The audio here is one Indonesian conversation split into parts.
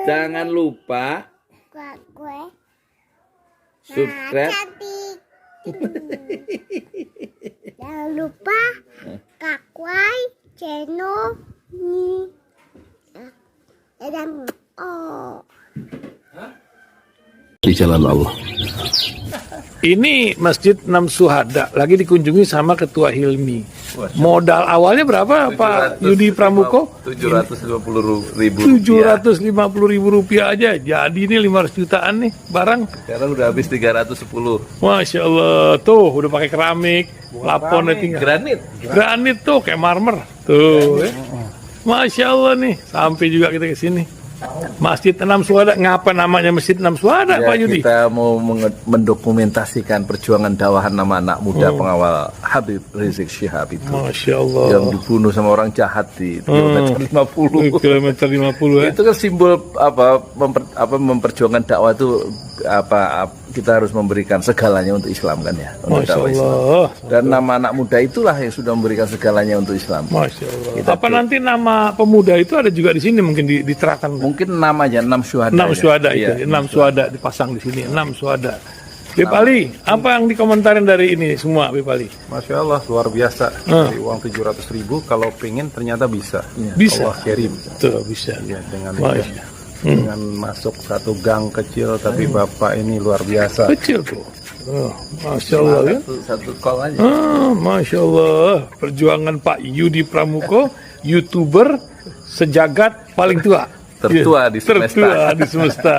Jangan lupa subscribe. Jangan lupa kakak channel ini. Dan Di jalan Allah. Ini Masjid Enam Syuhada lagi dikunjungi sama Ketua Hilmi. Modal awalnya berapa Pak Yudi Pramuko? 750.000 Rp750.000 aja. Jadi ini 500 jutaan nih barang. Sekarang udah habis 310. Masya Allah, tuh udah pakai keramik, plafonnya tinggal. Granit Tuh kayak marmer. Tuh, Masya Allah nih, sampai juga kita ke sini. Masjid Enam Syuhada, ngapa namanya Masjid Enam Syuhada, ya, Pak Yudi? kita mau mendokumentasikan perjuangan dakwahan nama anak muda pengawal Habib Rizik Syihab itu. Masya Allah. Yang dibunuh sama orang jahat di kilometer 50. Kilometer 50 ya. Itu kan simbol memperjuangkan dakwah itu kita harus memberikan segalanya untuk Islam kan ya, untuk Masya dakwah Allah. Islam. Dan nama anak muda itulah yang sudah memberikan segalanya untuk Islam. Masya Allah. Nanti nama pemuda itu ada juga di sini mungkin diterahkan? Mungkin namanya Enam Syuhada. Enam Syuhada itu, iya, Enam Syuhada dipasang di sini, Enam Syuhada. Bip Ali, apa yang dikomentarin dari ini semua, Bip Ali? Masya Allah, luar biasa. Dari uang 700.000, kalau pengen ternyata bisa. Bisa. Allah kirim. Tuh, bisa. Ya, dengan Masya. masuk satu gang kecil, tapi Bapak ini luar biasa. Kecil tuh. Masya Allah ya. Satu call aja. Masya Allah. Perjuangan Pak Yudi Pramuko, YouTuber sejagat paling tua. Tertua di semesta. Tertua di semesta.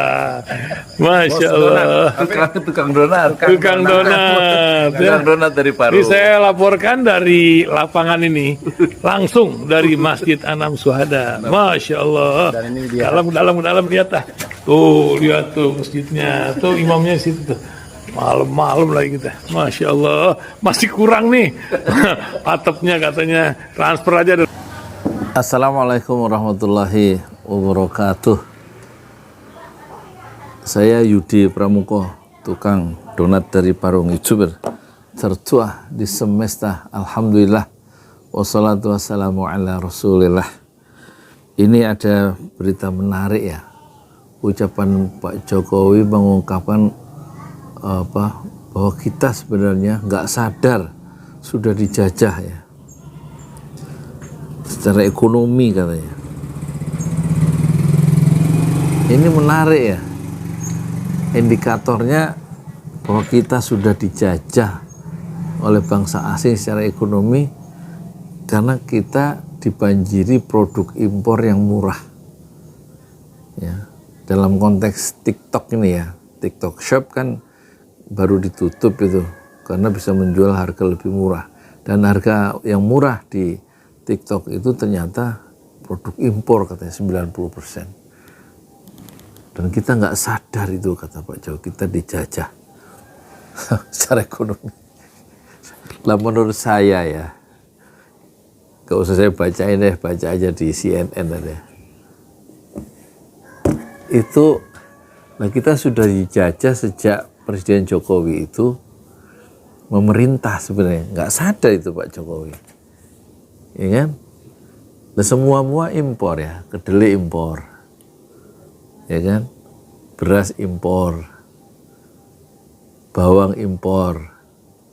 Masya Allah. Tukang donat. Tukang donat. Tukang donat dari Paru. Ini saya laporkan dari lapangan ini, langsung dari Masjid Enam Syuhada. Masya Allah. Dan ini dia. Dalam lihat ah. Tuh lihat tuh masjidnya. Tuh imamnya di situ tuh. Malam-malam lagi kita. Masya Allah. Masih kurang nih. Atapnya katanya transfer aja. Assalamualaikum warahmatullahi wabarakatuh. Saya Yudi Pramuko, tukang donat dari Parung, YouTuber tertua di semesta. Alhamdulillah. Wassalatu wassalamu ala rasulillah. Ini ada berita menarik ya. Ucapan Pak Jokowi mengungkapkan bahwa kita sebenarnya nggak sadar sudah dijajah ya. Secara ekonomi katanya. Ini menarik ya. Indikatornya bahwa kita sudah dijajah oleh bangsa asing secara ekonomi karena kita dibanjiri produk impor yang murah. Ya. Dalam konteks TikTok ini ya. TikTok Shop kan baru ditutup itu karena bisa menjual harga lebih murah. Dan harga yang murah di TikTok itu ternyata produk impor katanya 90%. Dan kita nggak sadar itu kata Pak Jokowi, kita dijajah secara ekonomi. Lah menurut saya ya, gak usah saya bacain deh, baca aja di CNN ada. Itu, nah kita sudah dijajah sejak Presiden Jokowi itu memerintah sebenarnya, nggak sadar itu Pak Jokowi. Ya kan? Nah, semua impor ya, kedelai impor, ya kan, beras impor, bawang impor,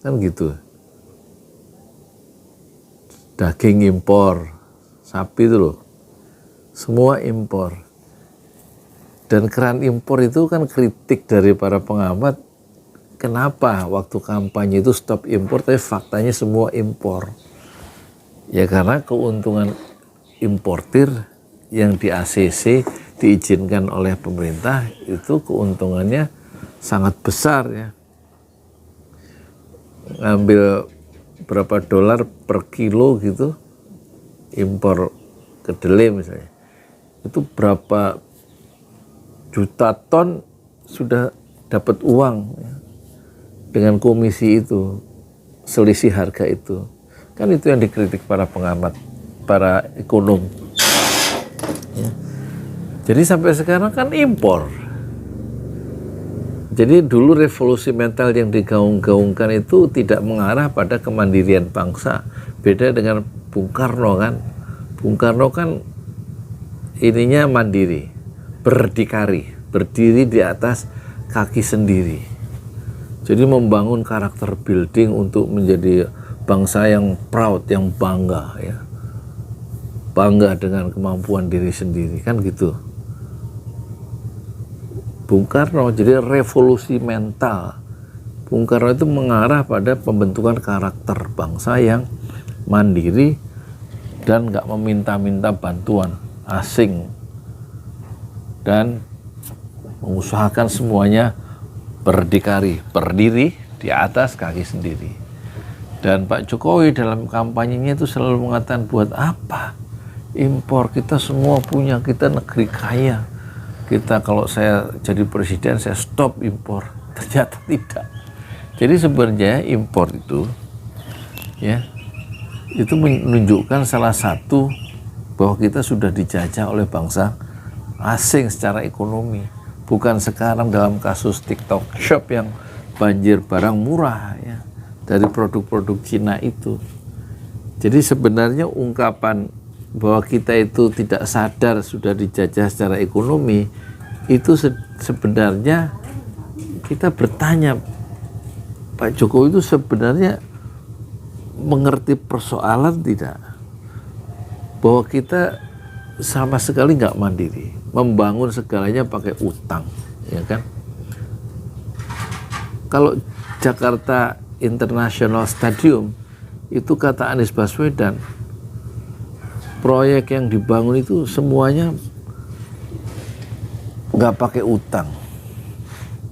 kan gitu, daging impor, sapi itu loh, semua impor. Dan keran impor itu kan kritik dari para pengamat, kenapa waktu kampanye itu stop impor, tapi faktanya semua impor. Ya karena keuntungan importir yang di ACC diizinkan oleh pemerintah itu keuntungannya sangat besar ya. Ngambil berapa dolar per kilo gitu impor kedelai misalnya. Itu berapa juta ton sudah dapat uang ya, dengan komisi itu, selisih harga itu. Kan itu yang dikritik para pengamat, para ekonom. Ya. Jadi sampai sekarang kan impor. Jadi dulu revolusi mental yang digaung-gaungkan itu tidak mengarah pada kemandirian bangsa. Beda dengan Bung Karno kan. Bung Karno kan ininya mandiri, berdikari, berdiri di atas kaki sendiri. Jadi membangun karakter building untuk menjadi bangsa yang proud, yang bangga ya. Bangga dengan kemampuan diri sendiri, kan gitu. Bung Karno, jadi revolusi mental. Bung Karno itu mengarah pada pembentukan karakter bangsa yang mandiri dan nggak meminta-minta bantuan asing dan mengusahakan semuanya berdikari, berdiri di atas kaki sendiri. Dan Pak Jokowi dalam kampanyenya itu selalu mengatakan, buat apa impor, kita semua punya, kita negeri kaya, kita kalau saya jadi presiden saya stop impor. Ternyata tidak. Jadi sebenarnya impor itu ya, itu menunjukkan salah satu bahwa kita sudah dijajah oleh bangsa asing secara ekonomi. Bukan sekarang dalam kasus TikTok Shop yang banjir barang murah ya, dari produk-produk Cina itu. Jadi sebenarnya ungkapan bahwa kita itu tidak sadar sudah dijajah secara ekonomi, itu sebenarnya kita bertanya, Pak Jokowi itu sebenarnya mengerti persoalan tidak? Bahwa kita sama sekali nggak mandiri, membangun segalanya pakai utang, ya kan? Kalau Jakarta International Stadium itu kata Anies Baswedan, proyek yang dibangun itu semuanya nggak pakai utang,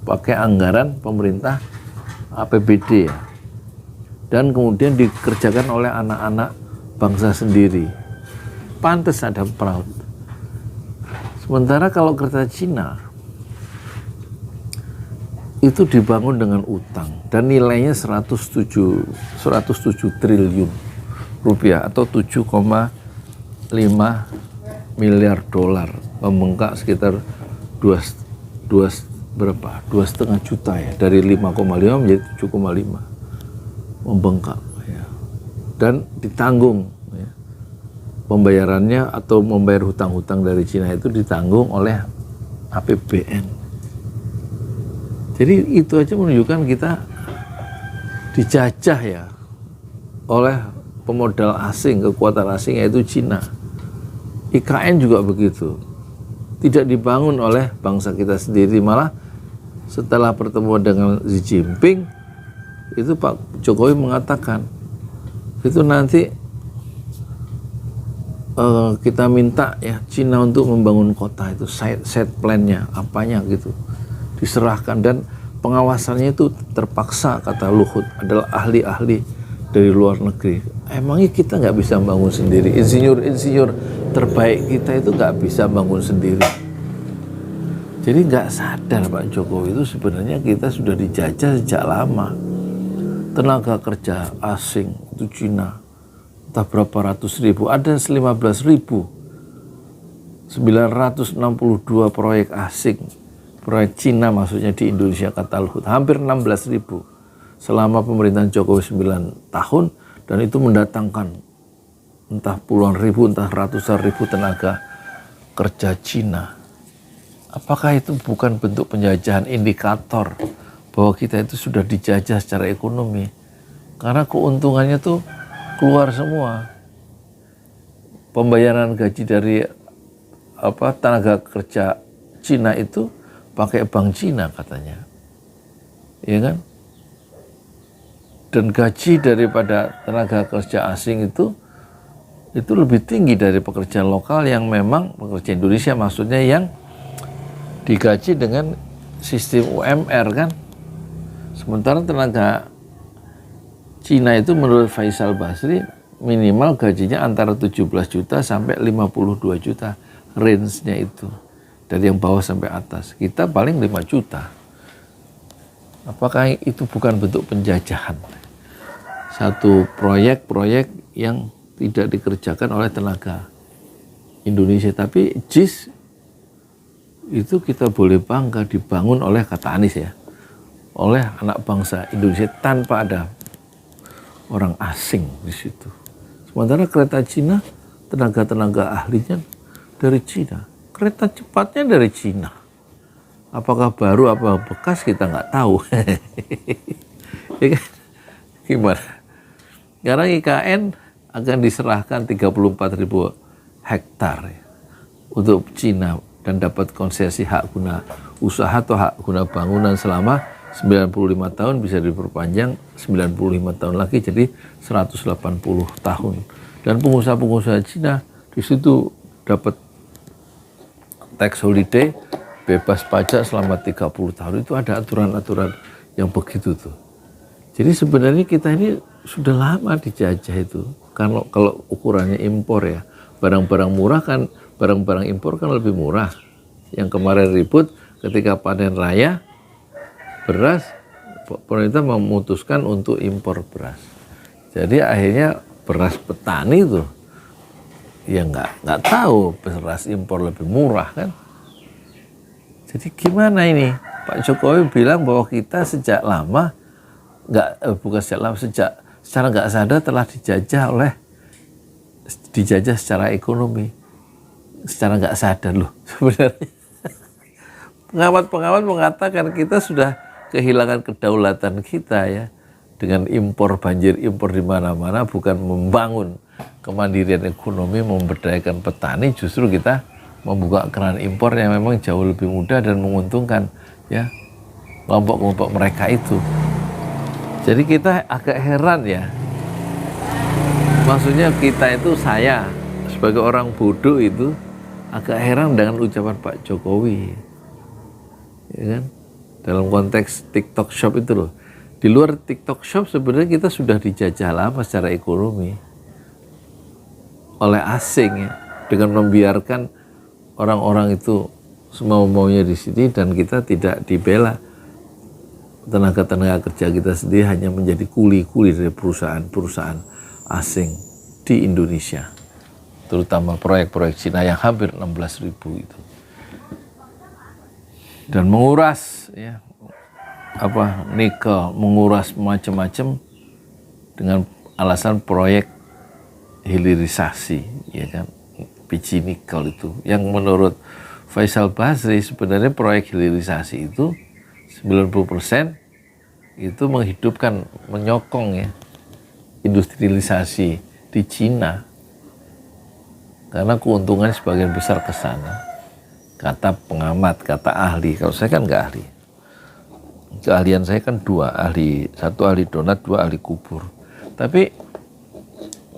pakai anggaran pemerintah APBD ya, dan kemudian dikerjakan oleh anak-anak bangsa sendiri. Pantes ada proud. Sementara kalau kereta Cina itu dibangun dengan utang dan nilainya 107 triliun rupiah atau 7,5 miliar dolar, membengkak sekitar 2,5 juta ya, dari 5,5 menjadi 7,5, membengkak ya. Dan ditanggung ya, pembayarannya atau membayar hutang-hutang dari Cina itu ditanggung oleh APBN. Jadi itu aja menunjukkan kita dijajah ya oleh pemodal asing, kekuatan asing, yaitu Cina. IKN juga begitu, tidak dibangun oleh bangsa kita sendiri, malah setelah pertemuan dengan Xi Jinping itu Pak Jokowi mengatakan itu nanti kita minta ya Cina untuk membangun kota, itu site plan-nya apanya gitu diserahkan, dan pengawasannya itu terpaksa, kata Luhut, adalah ahli-ahli dari luar negeri. Emangnya kita nggak bisa bangun sendiri? Insinyur terbaik kita itu nggak bisa bangun sendiri. Jadi nggak sadar Pak Jokowi itu sebenarnya kita sudah dijajah sejak lama. Tenaga kerja asing itu Cina, entah berapa ratus ribu, ada 15.962 proyek asing, proyek Cina maksudnya di Indonesia, kata Luhut, hampir 16.000 selama pemerintahan Jokowi 9 tahun, dan itu mendatangkan entah puluhan ribu, entah ratusan ribu tenaga kerja Cina. Apakah itu bukan bentuk penjajahan, indikator bahwa kita itu sudah dijajah secara ekonomi? Karena keuntungannya tuh keluar semua. Pembayaran gaji dari tenaga kerja Cina itu pakai bank Cina katanya, ya kan? Dan gaji daripada tenaga kerja asing itu lebih tinggi dari pekerja lokal yang memang pekerja Indonesia, maksudnya yang digaji dengan sistem UMR kan. Sementara tenaga Cina itu menurut Faisal Basri minimal gajinya antara 17 juta sampai 52 juta, range-nya itu dari yang bawah sampai atas. Kita paling 5 juta. Apakah itu bukan bentuk penjajahan? Satu proyek-proyek yang tidak dikerjakan oleh tenaga Indonesia, tapi JIS itu kita boleh bangga dibangun oleh, kata Anies ya, oleh anak bangsa Indonesia tanpa ada orang asing di situ. Sementara kereta Cina, tenaga-tenaga ahlinya dari Cina. Kereta cepatnya dari Cina. Apakah baru apa bekas kita nggak tahu. Ya kan? Gimana? Sekarang IKN akan diserahkan 34.000 hektar ya, untuk Cina dan dapat konsesi hak guna usaha atau hak guna bangunan selama 95 tahun, bisa diperpanjang 95 tahun lagi jadi 180 tahun. Dan pengusaha-pengusaha Cina di situ dapat tax holiday, bebas pajak selama 30 tahun. Itu ada aturan-aturan yang begitu tuh. Jadi sebenarnya kita ini sudah lama dijajah itu. Kalau ukurannya impor ya, barang-barang murah kan, barang-barang impor kan lebih murah. Yang kemarin ribut ketika panen raya beras, pemerintah memutuskan untuk impor beras. Jadi akhirnya beras petani itu ya nggak tahu beras impor lebih murah kan. Jadi gimana ini? Pak Jokowi bilang bahwa kita sejak lama secara nggak sadar telah dijajah secara ekonomi, secara nggak sadar loh sebenarnya. Pengamat-pengamat mengatakan kita sudah kehilangan kedaulatan kita ya dengan impor, banjir impor di mana-mana, bukan membangun kemandirian ekonomi, memberdayakan petani, justru kita membuka keran impor yang memang jauh lebih mudah dan menguntungkan ya kelompok-kelompok mereka itu. Jadi kita agak heran ya. Maksudnya kita itu, saya sebagai orang bodoh itu agak heran dengan ucapan Pak Jokowi. Ya kan? Dalam konteks TikTok Shop itu loh. Di luar TikTok Shop sebenarnya kita sudah dijajah lama secara ekonomi oleh asing ya, dengan membiarkan orang-orang itu semau-maunya di sini dan kita tidak dibela. Tenaga-tenaga kerja kita sendiri hanya menjadi kuli-kuli dari perusahaan-perusahaan asing di Indonesia, terutama proyek-proyek Cina yang hampir 16.000 itu, dan menguras ya nikel, menguras macam-macam dengan alasan proyek hilirisasi ya kan, biji nikel itu yang menurut Faisal Basri sebenarnya proyek hilirisasi itu 90% itu menghidupkan, menyokong ya industrialisasi di Cina, karena keuntungan sebagian besar ke sana, kata pengamat, kata ahli. Kalau saya kan nggak ahli, keahlian saya kan dua ahli, satu ahli donat, dua ahli kubur. Tapi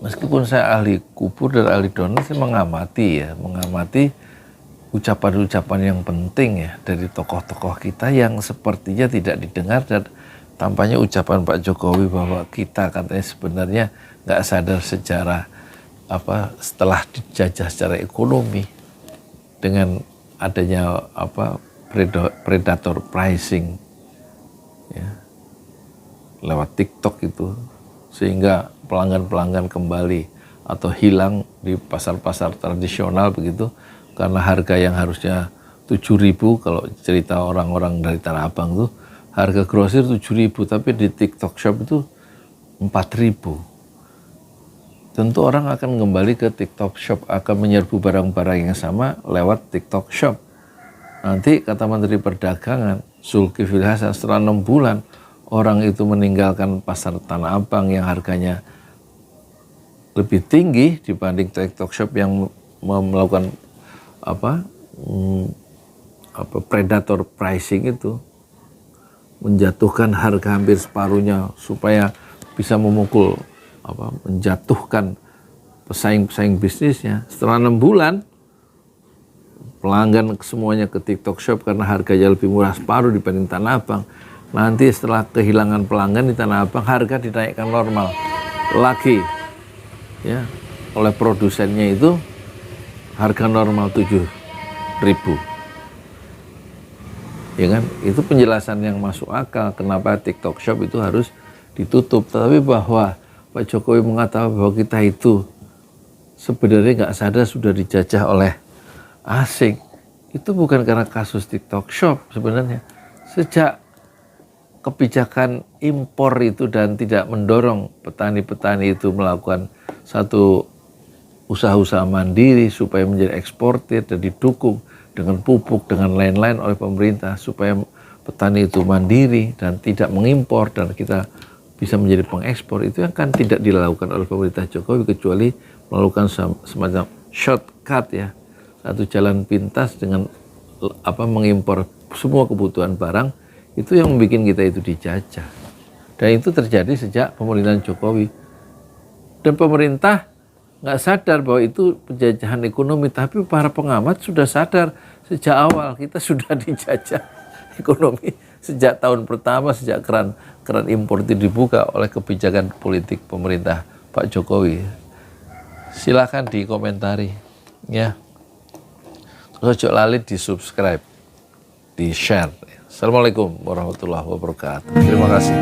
meskipun saya ahli kubur dan ahli donat, saya mengamati ucapan-ucapan yang penting ya dari tokoh-tokoh kita yang sepertinya tidak didengar, dan tampaknya ucapan Pak Jokowi bahwa kita katanya sebenarnya nggak sadar sejarah setelah dijajah secara ekonomi dengan adanya predator pricing ya lewat TikTok itu, sehingga pelanggan-pelanggan kembali atau hilang di pasar-pasar tradisional begitu, karena harga yang harusnya 7.000, kalau cerita orang-orang dari Tanah Abang tuh harga grosir 7.000, tapi di TikTok Shop itu 4.000. Tentu orang akan kembali ke TikTok Shop, akan menyerbu barang-barang yang sama lewat TikTok Shop. Nanti kata Menteri Perdagangan Zulkifli Hasan, setelah 6 bulan orang itu meninggalkan pasar Tanah Abang yang harganya lebih tinggi dibanding TikTok Shop yang melakukan predator pricing itu, menjatuhkan harga hampir separuhnya supaya bisa memukul menjatuhkan pesaing-pesaing bisnisnya. Setelah 6 bulan pelanggan semuanya ke TikTok Shop karena harganya lebih murah separuh dibanding Tanah Abang. Nanti setelah kehilangan pelanggan di Tanah Abang, harga dinaikkan normal lagi ya oleh produsennya, itu harga normal 7.000 ya kan. Itu penjelasan yang masuk akal kenapa TikTok Shop itu harus ditutup. Tapi bahwa Pak Jokowi mengatakan bahwa kita itu sebenarnya nggak sadar sudah dijajah oleh asing, itu bukan karena kasus TikTok Shop sebenarnya. Sejak kebijakan impor itu dan tidak mendorong petani-petani itu melakukan satu usaha-usaha mandiri supaya menjadi eksportir dan didukung dengan pupuk, dengan lain-lain oleh pemerintah supaya petani itu mandiri dan tidak mengimpor dan kita bisa menjadi pengekspor, itu yang kan tidak dilakukan oleh pemerintah Jokowi kecuali melakukan semacam shortcut ya, satu jalan pintas dengan mengimpor semua kebutuhan barang, itu yang membuat kita itu dijajah. Dan itu terjadi sejak pemerintahan Jokowi. Dan pemerintah nggak sadar bahwa itu penjajahan ekonomi, tapi para pengamat sudah sadar sejak awal kita sudah dijajah ekonomi sejak tahun pertama, sejak keran impor itu dibuka oleh kebijakan politik pemerintah Pak Jokowi. Silakan dikomentari ya. Ojo lali di subscribe, di share. Assalamualaikum warahmatullahi wabarakatuh. Terima kasih.